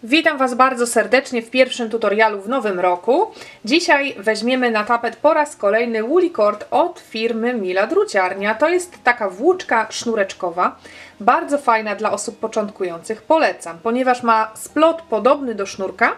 Witam Was bardzo serdecznie w pierwszym tutorialu w nowym roku. Dzisiaj weźmiemy na tapet po raz kolejny Woolly Cord od firmy Mila Druciarnia. To jest taka włóczka sznureczkowa, bardzo fajna dla osób początkujących. Polecam, ponieważ ma splot podobny do sznurka.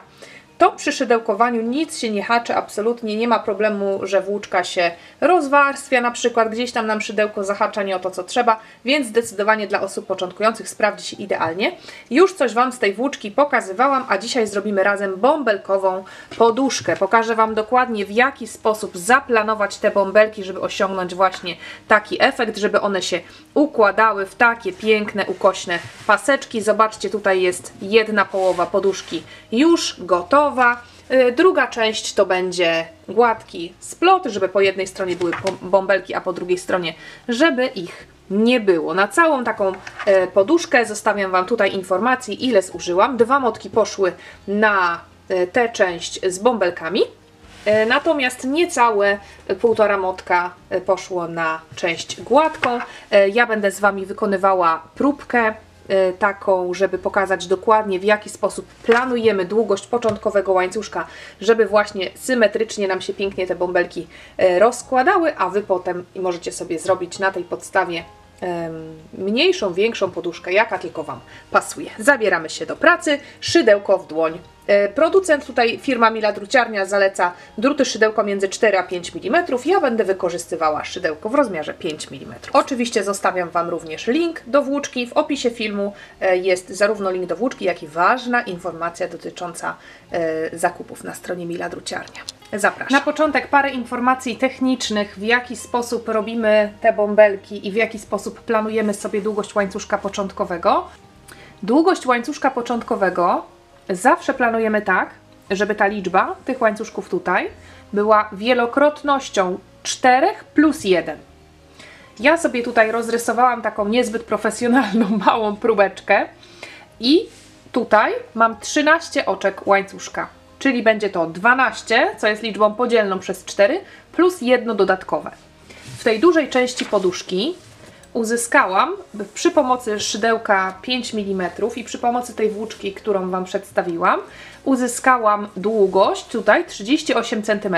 To przy szydełkowaniu nic się nie haczy, absolutnie nie ma problemu, że włóczka się rozwarstwia, na przykład gdzieś tam nam szydełko zahacza nie o to, co trzeba, więc zdecydowanie dla osób początkujących sprawdzi się idealnie. Już coś Wam z tej włóczki pokazywałam, a dzisiaj zrobimy razem bąbelkową poduszkę. Pokażę Wam dokładnie, w jaki sposób zaplanować te bąbelki, żeby osiągnąć właśnie taki efekt, żeby one się układały w takie piękne, ukośne paseczki. Zobaczcie, tutaj jest jedna połowa poduszki już gotowa. Druga część to będzie gładki splot, żeby po jednej stronie były bąbelki, a po drugiej stronie, żeby ich nie było. Na całą taką poduszkę zostawiam Wam tutaj informacje, ile zużyłam. 2 motki poszły na tę część z bąbelkami, natomiast niecałe 1,5 motka poszło na część gładką. Ja będę z Wami wykonywała próbkę taką, żeby pokazać dokładnie, w jaki sposób planujemy długość początkowego łańcuszka, żeby właśnie symetrycznie nam się pięknie te bąbelki rozkładały, a Wy potem możecie sobie zrobić na tej podstawie mniejszą, większą poduszkę, jaka tylko Wam pasuje. Zabieramy się do pracy, szydełko w dłoń. Producent tutaj, firma Mila Druciarnia, zaleca druty szydełko między 4 a 5 mm. Ja będę wykorzystywała szydełko w rozmiarze 5 mm. Oczywiście zostawiam Wam również link do włóczki. W opisie filmu jest zarówno link do włóczki, jak i ważna informacja dotycząca zakupów na stronie Mila Druciarnia. Zapraszam. Na początek parę informacji technicznych, w jaki sposób robimy te bąbelki i w jaki sposób planujemy sobie długość łańcuszka początkowego. Długość łańcuszka początkowego zawsze planujemy tak, żeby ta liczba tych łańcuszków tutaj była wielokrotnością 4 plus 1. Ja sobie tutaj rozrysowałam taką niezbyt profesjonalną, małą próbeczkę i tutaj mam 13 oczek łańcuszka, czyli będzie to 12, co jest liczbą podzielną przez 4, plus 1 dodatkowe. W tej dużej części poduszki uzyskałam przy pomocy szydełka 5 mm i przy pomocy tej włóczki, którą Wam przedstawiłam, uzyskałam długość tutaj 38 cm.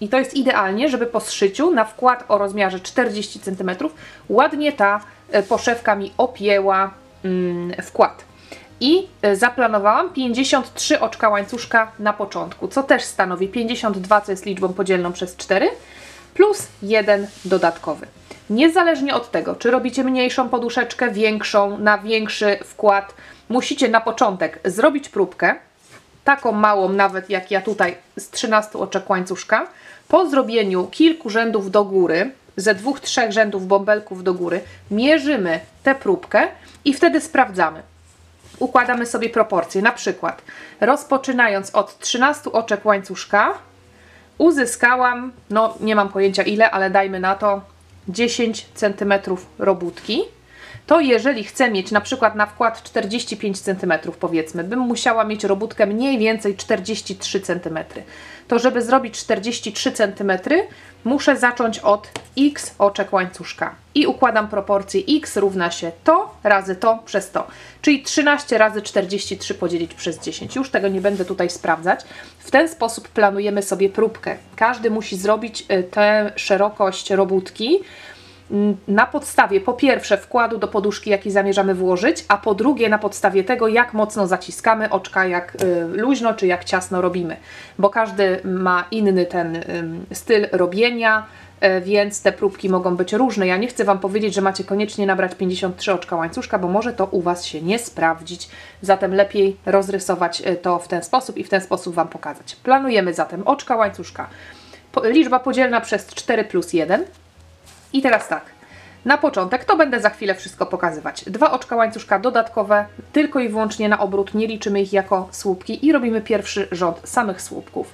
I to jest idealnie, żeby po zszyciu na wkład o rozmiarze 40 cm ładnie ta poszewka mi opięła wkład. I zaplanowałam 53 oczka łańcuszka na początku, co też stanowi 52, co jest liczbą podzielną przez 4, plus 1 dodatkowy. Niezależnie od tego, czy robicie mniejszą poduszeczkę, większą, na większy wkład, musicie na początek zrobić próbkę, taką małą nawet jak ja tutaj z 13 oczek łańcuszka. Po zrobieniu kilku rzędów do góry, ze 2-3 rzędów bąbelków do góry, mierzymy tę próbkę i wtedy sprawdzamy. Układamy sobie proporcje, na przykład rozpoczynając od 13 oczek łańcuszka uzyskałam, no nie mam pojęcia ile, ale dajmy na to 10 cm robótki, to jeżeli chcę mieć na przykład na wkład 45 cm, powiedzmy, bym musiała mieć robótkę mniej więcej 43 cm. To żeby zrobić 43 cm, muszę zacząć od x oczek łańcuszka i układam proporcję x równa się to razy to przez to, czyli 13 razy 43 podzielić przez 10. Już tego nie będę tutaj sprawdzać. W ten sposób planujemy sobie próbkę. Każdy musi zrobić tę szerokość robótki na podstawie po pierwsze wkładu do poduszki, jaki zamierzamy włożyć, a po drugie na podstawie tego, jak mocno zaciskamy oczka, jak luźno czy jak ciasno robimy, bo każdy ma inny ten styl robienia, więc te próbki mogą być różne. Ja nie chcę Wam powiedzieć, że macie koniecznie nabrać 53 oczka łańcuszka, bo może to u Was się nie sprawdzić, zatem lepiej rozrysować to w ten sposób i w ten sposób Wam pokazać. Planujemy zatem oczka łańcuszka, liczba podzielna przez 4 plus 1. I teraz tak, na początek, to będę za chwilę wszystko pokazywać. 2 oczka łańcuszka dodatkowe, tylko i wyłącznie na obrót, nie liczymy ich jako słupki i robimy pierwszy rząd samych słupków.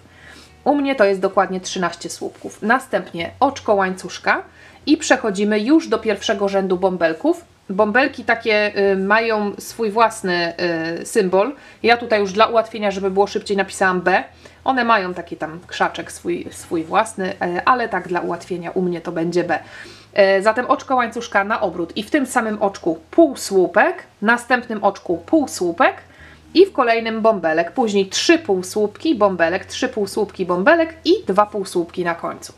U mnie to jest dokładnie 13 słupków. Następnie oczko łańcuszka i przechodzimy już do pierwszego rzędu bąbelków. Bąbelki takie mają swój własny symbol. Ja tutaj już dla ułatwienia, żeby było szybciej, napisałam B. One mają taki tam krzaczek swój własny, ale tak dla ułatwienia u mnie to będzie B. Zatem oczko łańcuszka na obrót i w tym samym oczku półsłupek, następnym oczku półsłupek i w kolejnym bąbelek, później 3 półsłupki, bąbelek, 3 półsłupki, bąbelek i 2 półsłupki na końcu.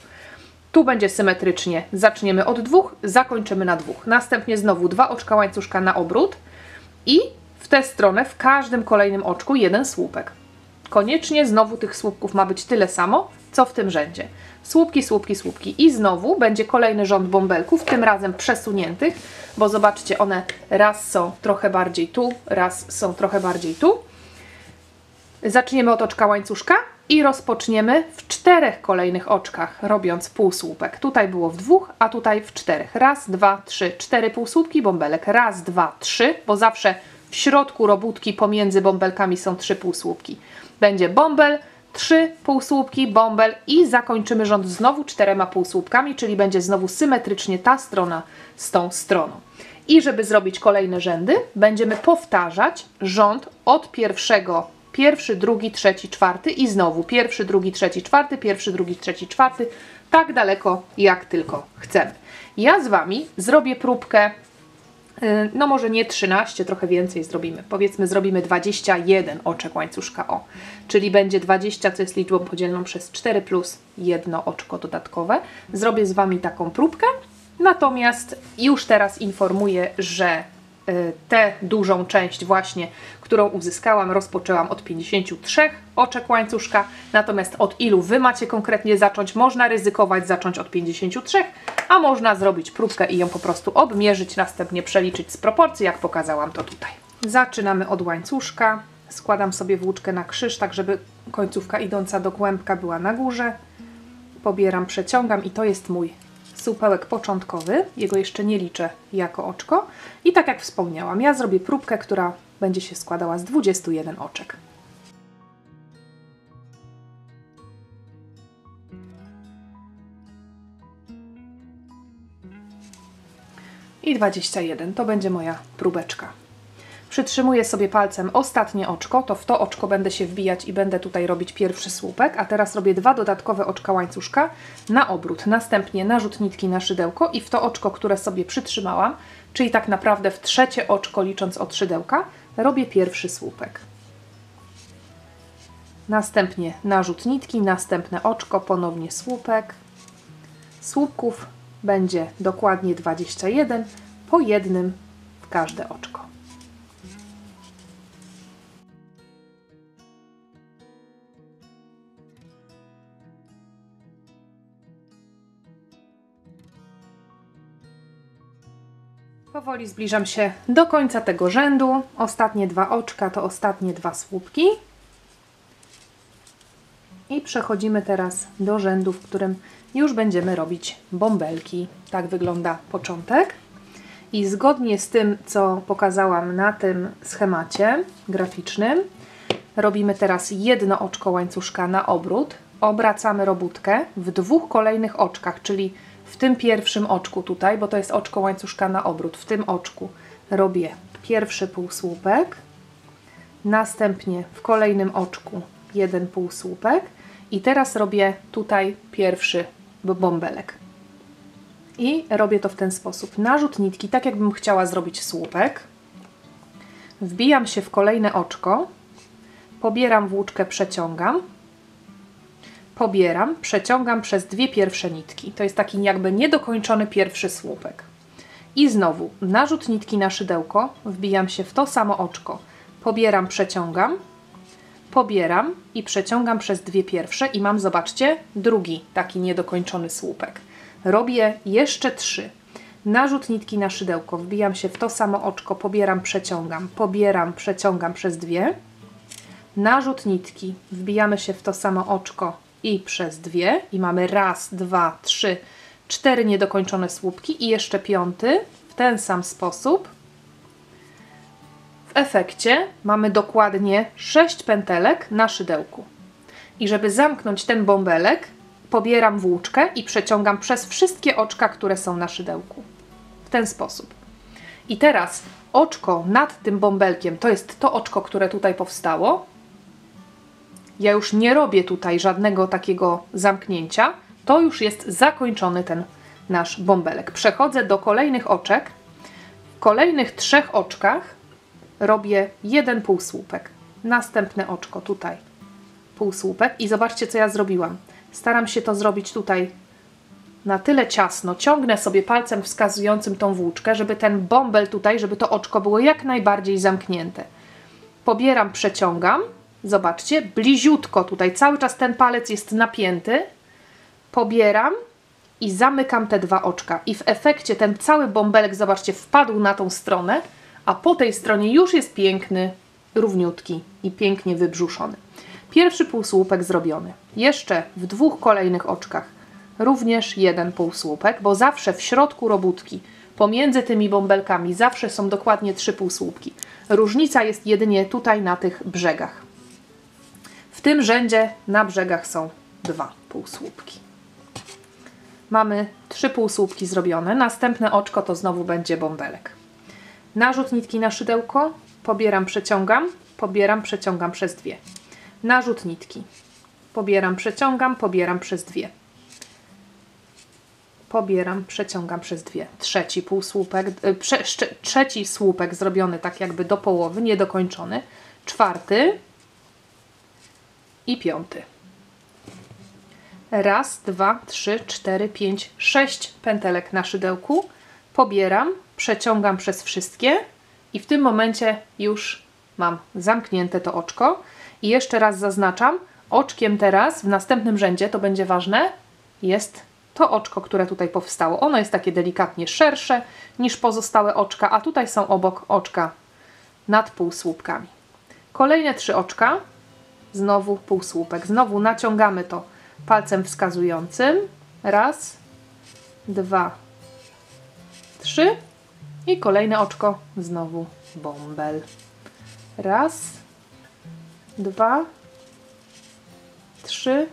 Tu będzie symetrycznie, zaczniemy od 2, zakończymy na 2. Następnie znowu 2 oczka łańcuszka na obrót i w tę stronę w każdym kolejnym oczku 1 słupek. Koniecznie znowu tych słupków ma być tyle samo, co w tym rzędzie. Słupki, słupki, słupki i znowu będzie kolejny rząd bąbelków, tym razem przesuniętych, bo zobaczcie, one raz są trochę bardziej tu, raz są trochę bardziej tu. Zaczniemy od oczka łańcuszka i rozpoczniemy w 4 kolejnych oczkach, robiąc półsłupek. Tutaj było w 2, a tutaj w 4. Raz, 2, 3, 4 półsłupki, bąbelek. Raz, 2, 3, bo zawsze w środku robótki pomiędzy bąbelkami są 3 półsłupki. Będzie bąbel, 3 półsłupki, bąbel i zakończymy rząd znowu 4 półsłupkami, czyli będzie znowu symetrycznie ta strona z tą stroną. I żeby zrobić kolejne rzędy, będziemy powtarzać rząd od pierwszego, pierwszy, drugi, trzeci, czwarty i znowu pierwszy, drugi, trzeci, czwarty, pierwszy, drugi, trzeci, czwarty, tak daleko jak tylko chcemy. Ja z Wami zrobię próbkę, no może nie 13, trochę więcej zrobimy. Powiedzmy zrobimy 21 oczek łańcuszka O, czyli będzie 20, co jest liczbą podzielną przez 4 plus 1 oczko dodatkowe. Zrobię z Wami taką próbkę, natomiast już teraz informuję, że tę dużą część właśnie, którą uzyskałam, rozpoczęłam od 53 oczek łańcuszka, natomiast od ilu Wy macie konkretnie zacząć, można ryzykować zacząć od 53, a można zrobić próbkę i ją po prostu obmierzyć, następnie przeliczyć z proporcji, jak pokazałam to tutaj. Zaczynamy od łańcuszka, składam sobie włóczkę na krzyż, tak żeby końcówka idąca do kłębka była na górze, pobieram, przeciągam i to jest mój supełek początkowy, jego jeszcze nie liczę jako oczko i tak jak wspomniałam, ja zrobię próbkę, która będzie się składała z 21 oczek. I 21 to będzie moja próbeczka. Przytrzymuję sobie palcem ostatnie oczko, to w to oczko będę się wbijać i będę tutaj robić pierwszy słupek, a teraz robię 2 dodatkowe oczka łańcuszka na obrót, następnie narzut nitki na szydełko i w to oczko, które sobie przytrzymałam, czyli tak naprawdę w trzecie oczko licząc od szydełka, robię pierwszy słupek. Następnie narzut nitki, następne oczko, ponownie słupek. Słupków będzie dokładnie 21, po jednym w każde oczko. Powoli zbliżam się do końca tego rzędu. Ostatnie 2 oczka to ostatnie 2 słupki. I przechodzimy teraz do rzędu, w którym już będziemy robić bąbelki. Tak wygląda początek. I zgodnie z tym, co pokazałam na tym schemacie graficznym, robimy teraz 1 oczko łańcuszka na obrót. Obracamy robótkę w 2 kolejnych oczkach, czyli w tym pierwszym oczku tutaj, bo to jest oczko łańcuszka na obrót, w tym oczku robię pierwszy półsłupek, następnie w kolejnym oczku 1 półsłupek i teraz robię tutaj pierwszy bąbelek. I robię to w ten sposób. Narzut nitki, tak jakbym chciała zrobić słupek, wbijam się w kolejne oczko, pobieram włóczkę, przeciągam, pobieram, przeciągam przez 2 pierwsze nitki. To jest taki jakby niedokończony pierwszy słupek. I znowu narzut nitki na szydełko, wbijam się w to samo oczko, pobieram, przeciągam, pobieram i przeciągam przez 2 pierwsze i mam, zobaczcie, drugi taki niedokończony słupek. Robię jeszcze 3. Narzut nitki na szydełko, wbijam się w to samo oczko, pobieram, przeciągam przez 2. Narzut nitki, wbijamy się w to samo oczko i przez 2 i mamy raz, 2, 3, 4 niedokończone słupki i jeszcze 5 w ten sam sposób. W efekcie mamy dokładnie 6 pętelek na szydełku. I żeby zamknąć ten bąbelek, pobieram włóczkę i przeciągam przez wszystkie oczka, które są na szydełku. W ten sposób. I teraz oczko nad tym bąbelkiem, to jest to oczko, które tutaj powstało. Ja już nie robię tutaj żadnego takiego zamknięcia. To już jest zakończony ten nasz bąbelek. Przechodzę do kolejnych oczek. W kolejnych 3 oczkach robię 1 półsłupek. następne oczko tutaj, półsłupek i zobaczcie, co ja zrobiłam. Staram się to zrobić tutaj na tyle ciasno, ciągnę sobie palcem wskazującym tą włóczkę, żeby ten bąbel tutaj, żeby to oczko było jak najbardziej zamknięte. Pobieram, przeciągam, zobaczcie, bliziutko tutaj, cały czas ten palec jest napięty, pobieram i zamykam te dwa oczka i w efekcie ten cały bąbelek, zobaczcie, wpadł na tą stronę, a po tej stronie już jest piękny, równiutki i pięknie wybrzuszony. Pierwszy półsłupek zrobiony. Jeszcze w dwóch kolejnych oczkach również jeden półsłupek, bo zawsze w środku robótki, pomiędzy tymi bąbelkami, zawsze są dokładnie 3 półsłupki. Różnica jest jedynie tutaj na tych brzegach. W tym rzędzie na brzegach są 2 półsłupki. Mamy 3 półsłupki zrobione. Następne oczko to znowu będzie bąbelek. Narzut nitki na szydełko, pobieram, przeciągam przez 2. Narzut nitki, pobieram, przez 2. Pobieram, przeciągam przez 2. Trzeci półsłupek, trzeci słupek zrobiony tak jakby do połowy, niedokończony. 4. i 5. Raz, 2, 3, 4, 5, 6 pętelek na szydełku. Pobieram, przeciągam przez wszystkie i w tym momencie już mam zamknięte to oczko. I jeszcze raz zaznaczam, oczkiem teraz w następnym rzędzie, to będzie ważne, jest to oczko, które tutaj powstało. Ono jest takie delikatnie szersze niż pozostałe oczka, a tutaj są obok oczka nad półsłupkami. Kolejne 3 oczka, znowu półsłupek. Znowu naciągamy to palcem wskazującym. Raz, 2, 3 i kolejne oczko, znowu bąbel. Raz, 2, 3,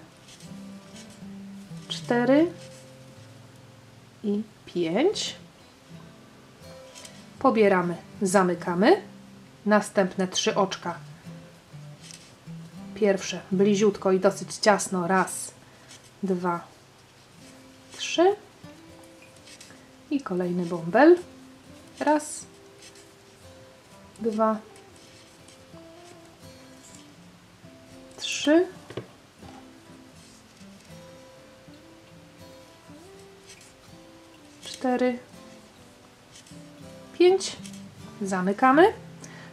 4 i 5. Pobieramy, zamykamy. Następne 3 oczka. Pierwsze bliziutko i dosyć ciasno. Raz, 2, 3 i kolejny bąbel. Raz, 2, 3 4, 5. Zamykamy.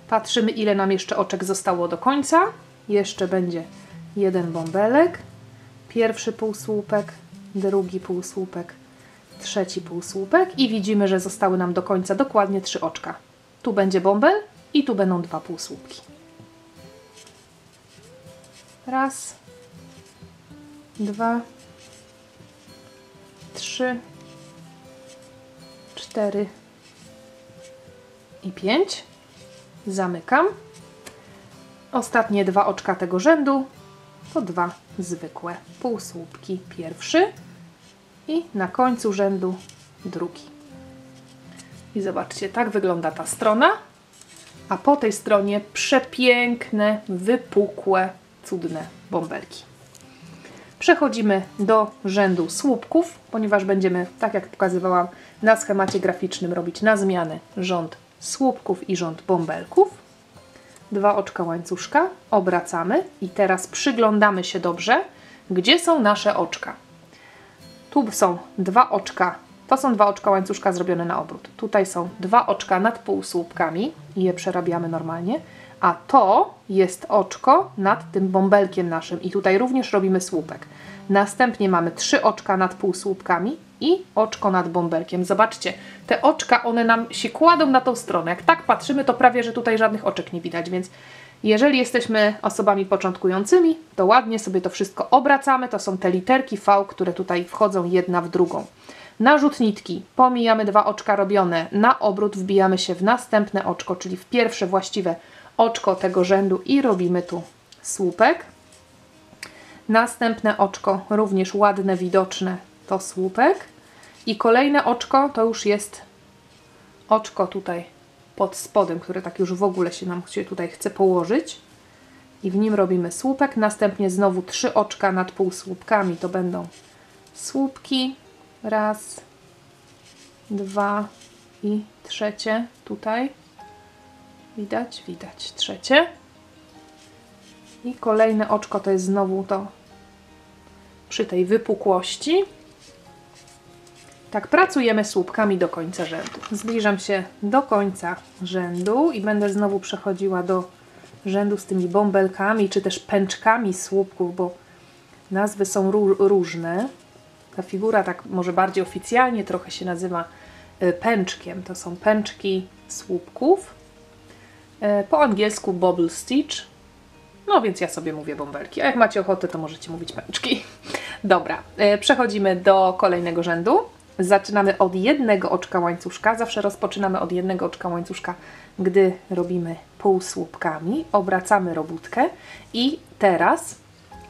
Patrzymy, ile nam jeszcze oczek zostało do końca. Jeszcze będzie jeden bąbelek. Pierwszy półsłupek, drugi półsłupek, trzeci półsłupek i widzimy, że zostały nam do końca dokładnie 3 oczka. Tu będzie bąbel i tu będą 2 półsłupki. Raz, 2, 3, 4 i 5. Zamykam. Ostatnie 2 oczka tego rzędu to 2 zwykłe półsłupki. Pierwszy i na końcu rzędu drugi. I zobaczcie, tak wygląda ta strona, a po tej stronie przepiękne, wypukłe, cudne bąbelki. Przechodzimy do rzędu słupków, ponieważ będziemy, tak jak pokazywałam na schemacie graficznym, robić na zmianę rząd słupków i rząd bąbelków. 2 oczka łańcuszka, obracamy i teraz przyglądamy się dobrze, gdzie są nasze oczka. Tu są 2 oczka, to są 2 oczka łańcuszka zrobione na obrót. Tutaj są 2 oczka nad półsłupkami i je przerabiamy normalnie, a to jest oczko nad tym bąbelkiem naszym i tutaj również robimy słupek. Następnie mamy 3 oczka nad półsłupkami i oczko nad bąbelkiem. Zobaczcie, te oczka, one nam się kładą na tą stronę. Jak tak patrzymy, to prawie, że tutaj żadnych oczek nie widać, więc jeżeli jesteśmy osobami początkującymi, to ładnie sobie to wszystko obracamy. To są te literki V, które tutaj wchodzą jedna w drugą. Narzut nitki, pomijamy 2 oczka robione, na obrót wbijamy się w następne oczko, czyli w pierwsze właściwe oczko tego rzędu i robimy tu słupek. Następne oczko, również ładne, widoczne, to słupek. I kolejne oczko to już jest oczko tutaj pod spodem, które tak już w ogóle się nam tutaj chce położyć. I w nim robimy słupek. Następnie znowu 3 oczka nad półsłupkami, to będą słupki. Raz, 2 i trzecie tutaj. Widać, widać. Trzecie. I kolejne oczko to jest znowu to przy tej wypukłości. Tak, pracujemy słupkami do końca rzędu. Zbliżam się do końca rzędu i będę znowu przechodziła do rzędu z tymi bąbelkami, czy też pęczkami słupków, bo nazwy są różne. Ta figura tak może bardziej oficjalnie trochę się nazywa pęczkiem. To są pęczki słupków. Po angielsku bobble stitch. No więc ja sobie mówię bąbelki, a jak macie ochotę, to możecie mówić pęczki. Dobra, przechodzimy do kolejnego rzędu. Zaczynamy od jednego oczka łańcuszka. Zawsze rozpoczynamy od jednego oczka łańcuszka, gdy robimy półsłupkami. Obracamy robótkę i teraz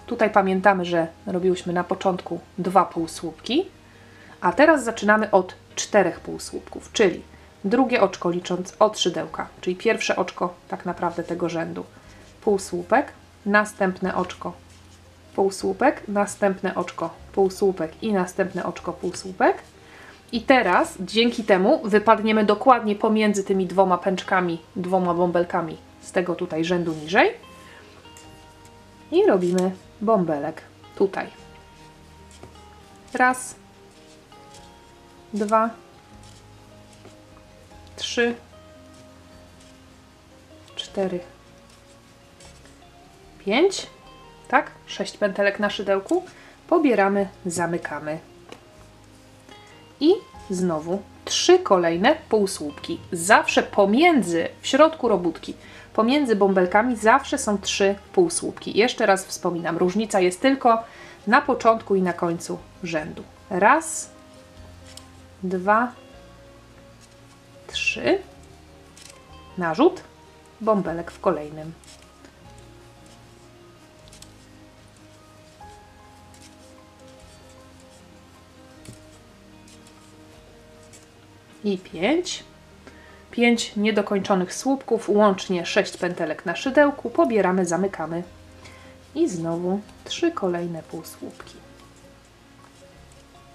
tutaj pamiętamy, że robiłyśmy na początku 2 półsłupki, a teraz zaczynamy od 4 półsłupków, czyli drugie oczko licząc od szydełka, czyli pierwsze oczko tak naprawdę tego rzędu. Półsłupek, następne oczko, półsłupek, następne oczko, półsłupek i następne oczko, półsłupek. I teraz dzięki temu wypadniemy dokładnie pomiędzy tymi 2 pęczkami, 2 bąbelkami z tego tutaj rzędu niżej i robimy bąbelek tutaj. Raz, 2, 3, 4, 5, tak? 6 pętelek na szydełku. Pobieramy, zamykamy. I znowu 3 kolejne półsłupki. Zawsze pomiędzy, w środku robótki, pomiędzy bąbelkami zawsze są 3 półsłupki. Jeszcze raz wspominam, różnica jest tylko na początku i na końcu rzędu. Raz, 2, 3, narzut, bąbelek w kolejnym. I 5 niedokończonych słupków, łącznie 6 pętelek na szydełku, pobieramy, zamykamy i znowu 3 kolejne półsłupki.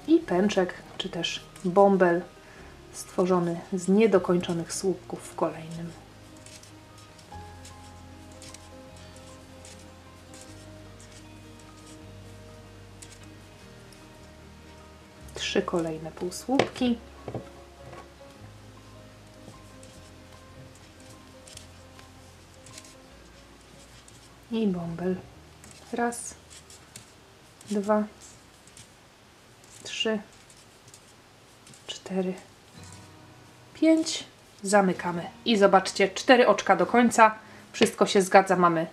I pęczek, czy też bąbel stworzony z niedokończonych słupków w kolejnym. Trzy kolejne półsłupki. I bąbel. Raz, 2, 3, 4, 5. Zamykamy. I zobaczcie, 4 oczka do końca. Wszystko się zgadza. Mamy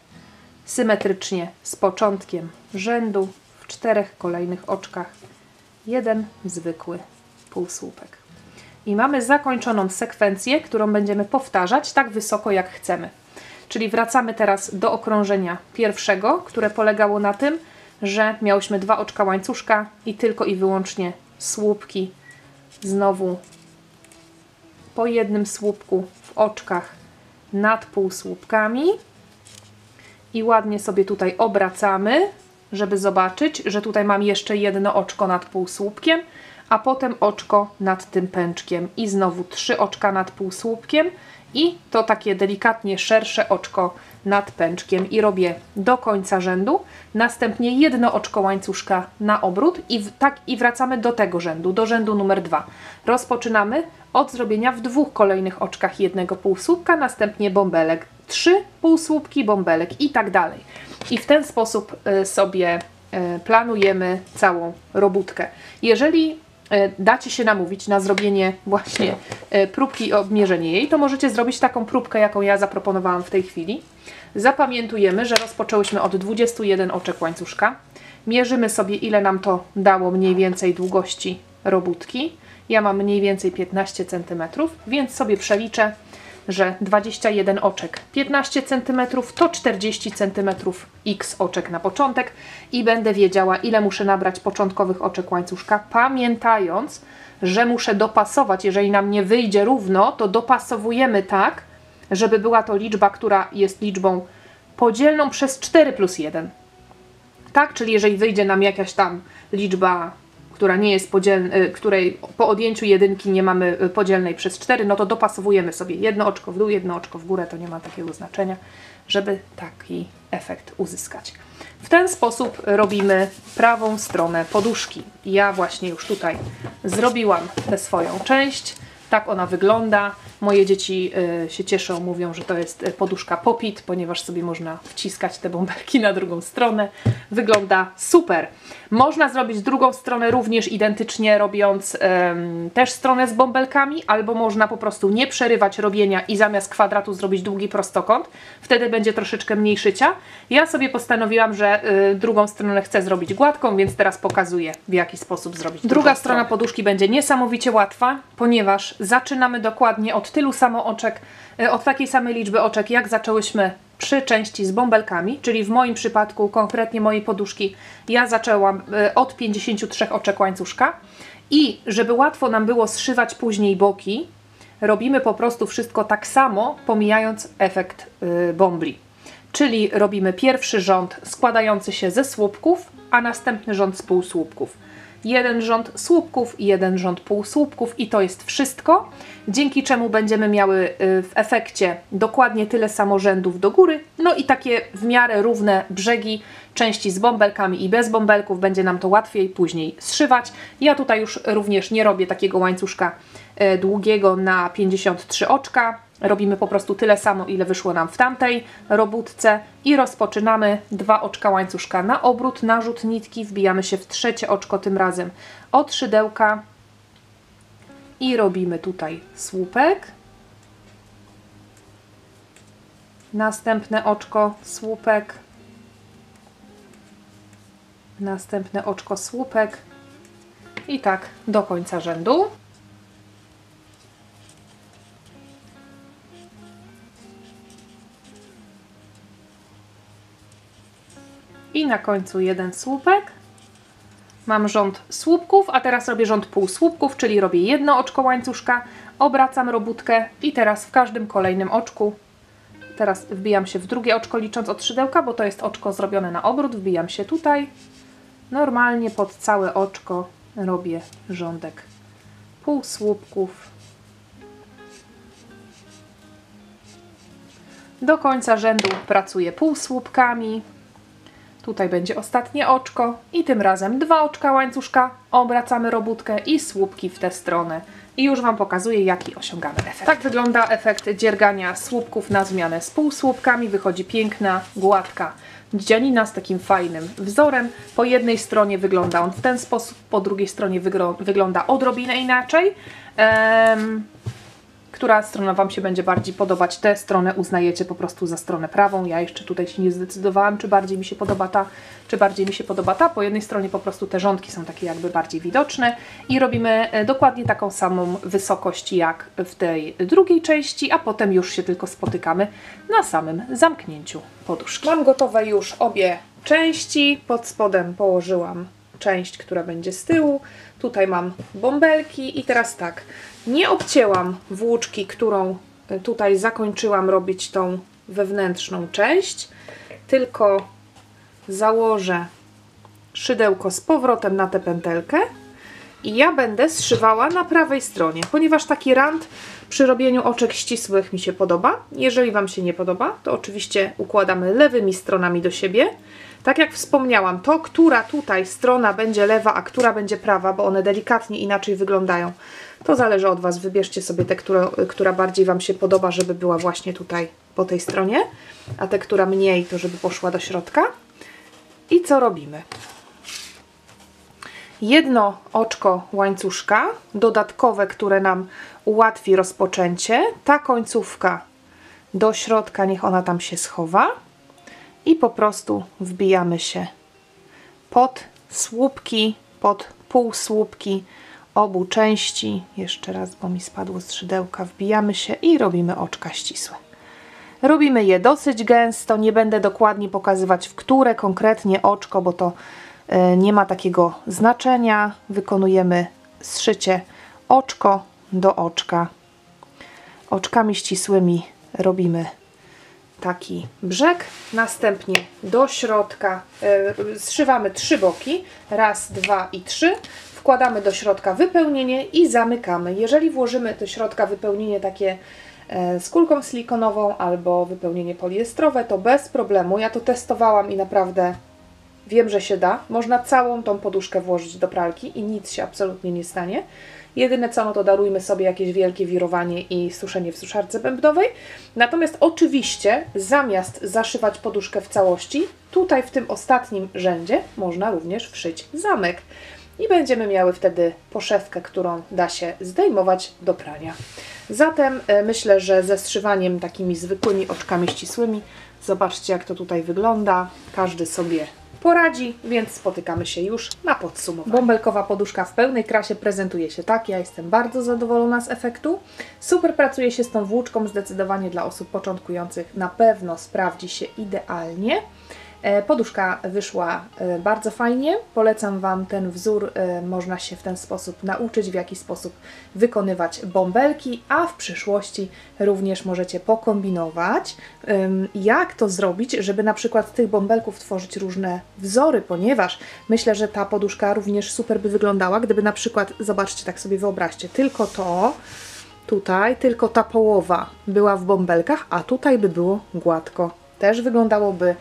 symetrycznie z początkiem rzędu w 4 kolejnych oczkach. 1 zwykły półsłupek. I mamy zakończoną sekwencję, którą będziemy powtarzać tak wysoko, jak chcemy. Czyli wracamy teraz do okrążenia pierwszego, które polegało na tym, że miałyśmy 2 oczka łańcuszka i tylko i wyłącznie słupki. Znowu po jednym słupku w oczkach nad półsłupkami. I ładnie sobie tutaj obracamy, żeby zobaczyć, że tutaj mam jeszcze jedno oczko nad półsłupkiem, a potem oczko nad tym pęczkiem. I znowu 3 oczka nad półsłupkiem. I to takie delikatnie szersze oczko nad pęczkiem i robię do końca rzędu. Następnie jedno oczko łańcuszka na obrót i wracamy do tego rzędu, do rzędu numer 2. Rozpoczynamy od zrobienia w 2 kolejnych oczkach jednego półsłupka, następnie bąbelek, 3 półsłupki, bąbelek i tak dalej. I w ten sposób sobie planujemy całą robótkę. Jeżeli dacie się namówić na zrobienie właśnie próbki i obmierzenie jej, to możecie zrobić taką próbkę, jaką ja zaproponowałam w tej chwili. Zapamiętujemy, że rozpoczęłyśmy od 21 oczek łańcuszka. Mierzymy sobie, ile nam to dało mniej więcej długości robótki. Ja mam mniej więcej 15 cm, więc sobie przeliczę, że 21 oczek 15 cm to 40 cm x oczek na początek i będę wiedziała, ile muszę nabrać początkowych oczek łańcuszka, pamiętając, że muszę dopasować. Jeżeli nam nie wyjdzie równo, to dopasowujemy tak, żeby była to liczba, która jest liczbą podzielną przez 4 plus 1. Tak, czyli jeżeli wyjdzie nam jakaś tam liczba, która nie jest której po odjęciu jedynki nie mamy podzielnej przez 4, no to dopasowujemy sobie jedno oczko w dół, jedno oczko w górę, to nie ma takiego znaczenia, żeby taki efekt uzyskać. W ten sposób robimy prawą stronę poduszki. Ja właśnie już tutaj zrobiłam tę swoją część. Tak ona wygląda. Moje dzieci się cieszą, mówią, że to jest poduszka Pop-It, ponieważ sobie można wciskać te bąbelki na drugą stronę. Wygląda super. Można zrobić drugą stronę również identycznie, robiąc też stronę z bąbelkami, albo można po prostu nie przerywać robienia i zamiast kwadratu zrobić długi prostokąt. Wtedy będzie troszeczkę mniej szycia. Ja sobie postanowiłam, że drugą stronę chcę zrobić gładką, więc teraz pokazuję, w jaki sposób zrobić. Druga strona poduszki będzie niesamowicie łatwa, ponieważ zaczynamy dokładnie od tylu samo oczek, od takiej samej liczby oczek, jak zaczęłyśmy przy części z bąbelkami, czyli w moim przypadku, konkretnie mojej poduszki, ja zaczęłam od 53 oczek łańcuszka i żeby łatwo nam było zszywać później boki, robimy po prostu wszystko tak samo, pomijając efekt bąbli. Czyli robimy pierwszy rząd składający się ze słupków, a następny rząd z półsłupków. Jeden rząd słupków i jeden rząd półsłupków i to jest wszystko, dzięki czemu będziemy miały w efekcie dokładnie tyle samo rzędów do góry, no i takie w miarę równe brzegi części z bąbelkami i bez bąbelków, będzie nam to łatwiej później zszywać. Ja tutaj już również nie robię takiego łańcuszka długiego na 53 oczka, robimy po prostu tyle samo, ile wyszło nam w tamtej robótce i rozpoczynamy 2 oczka łańcuszka na obrót, narzut nitki, wbijamy się w trzecie oczko, tym razem od szydełka i robimy tutaj słupek, następne oczko, słupek, następne oczko, słupek i tak do końca rzędu. I na końcu jeden słupek. Mam rząd słupków, a teraz robię rząd półsłupków, czyli robię jedno oczko łańcuszka, obracam robótkę i teraz w każdym kolejnym oczku, teraz wbijam się w drugie oczko licząc od szydełka, bo to jest oczko zrobione na obrót, wbijam się tutaj. Normalnie pod całe oczko robię rządek półsłupków. Do końca rzędu pracuję półsłupkami. Tutaj będzie ostatnie oczko i tym razem 2 oczka łańcuszka, obracamy robótkę i słupki w tę stronę. I już Wam pokazuję, jaki osiągamy efekt. Tak wygląda efekt dziergania słupków na zmianę z półsłupkami. Wychodzi piękna, gładka dzianina z takim fajnym wzorem. Po jednej stronie wygląda on w ten sposób, po drugiej stronie wygląda odrobinę inaczej. Która strona Wam się będzie bardziej podobać, tę stronę uznajecie po prostu za stronę prawą. Ja jeszcze tutaj się nie zdecydowałam, czy bardziej mi się podoba ta, czy bardziej mi się podoba ta. Po jednej stronie po prostu te rządki są takie jakby bardziej widoczne i robimy dokładnie taką samą wysokość jak w tej drugiej części, a potem już się tylko spotykamy na samym zamknięciu poduszki. Mam gotowe już obie części. Pod spodem położyłam część, która będzie z tyłu. Tutaj mam bąbelki i teraz tak, nie obcięłam włóczki, którą tutaj zakończyłam robić tą wewnętrzną część, tylko założę szydełko z powrotem na tę pętelkę i ja będę zszywała na prawej stronie, ponieważ taki rand przy robieniu oczek ścisłych mi się podoba. Jeżeli Wam się nie podoba, to oczywiście układamy lewymi stronami do siebie. Tak jak wspomniałam, to która tutaj strona będzie lewa, a która będzie prawa, bo one delikatnie inaczej wyglądają, to zależy od Was. Wybierzcie sobie tę, która bardziej Wam się podoba, żeby była właśnie tutaj po tej stronie, a tę, która mniej, to żeby poszła do środka. I co robimy? Jedno oczko łańcuszka, dodatkowe, które nam ułatwi rozpoczęcie. Ta końcówka do środka, niech ona tam się schowa. I po prostu wbijamy się pod słupki, pod półsłupki obu części. Jeszcze raz, bo mi spadło z szydełka. Wbijamy się i robimy oczka ścisłe. Robimy je dosyć gęsto. Nie będę dokładnie pokazywać, w które konkretnie oczko, bo to nie ma takiego znaczenia. Wykonujemy zszycie oczko do oczka. Oczkami ścisłymi robimy taki brzeg, następnie do środka zszywamy 3 boki, raz, 2 i 3. W wkładamy do środka wypełnienie i zamykamy. Jeżeli włożymy do środka wypełnienie takie z kulką silikonową albo wypełnienie poliestrowe, to bez problemu. Ja to testowałam i naprawdę wiem, że się da. Można całą tą poduszkę włożyć do pralki i nic się absolutnie nie stanie. Jedyne co, no to darujmy sobie jakieś wielkie wirowanie i suszenie w suszarce bębnowej. Natomiast oczywiście zamiast zaszywać poduszkę w całości, tutaj w tym ostatnim rzędzie można również wszyć zamek. I będziemy miały wtedy poszewkę, którą da się zdejmować do prania. Zatem myślę, że ze zszywaniem takimi zwykłymi oczkami ścisłymi, zobaczcie jak to tutaj wygląda, każdy sobie poradzi, więc spotykamy się już na podsumowaniu. Bąbelkowa poduszka w pełnej krasie prezentuje się tak, ja jestem bardzo zadowolona z efektu. Super pracuje się z tą włóczką, zdecydowanie dla osób początkujących na pewno sprawdzi się idealnie. Poduszka wyszła bardzo fajnie, polecam Wam ten wzór, można się w ten sposób nauczyć, w jaki sposób wykonywać bąbelki, a w przyszłości również możecie pokombinować, jak to zrobić, żeby na przykład z tych bąbelków tworzyć różne wzory, ponieważ myślę, że ta poduszka również super by wyglądała, gdyby na przykład, zobaczcie, tak sobie wyobraźcie, tylko to, tutaj, tylko ta połowa była w bąbelkach, a tutaj by było gładko. Też wyglądałoby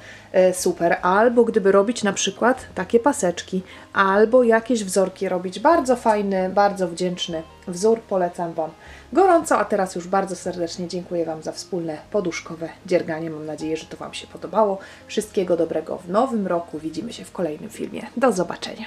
super, albo gdyby robić na przykład takie paseczki, albo jakieś wzorki robić. Bardzo fajny, bardzo wdzięczny wzór, polecam Wam gorąco, a teraz już bardzo serdecznie dziękuję Wam za wspólne poduszkowe dzierganie. Mam nadzieję, że to Wam się podobało. Wszystkiego dobrego w nowym roku, widzimy się w kolejnym filmie. Do zobaczenia.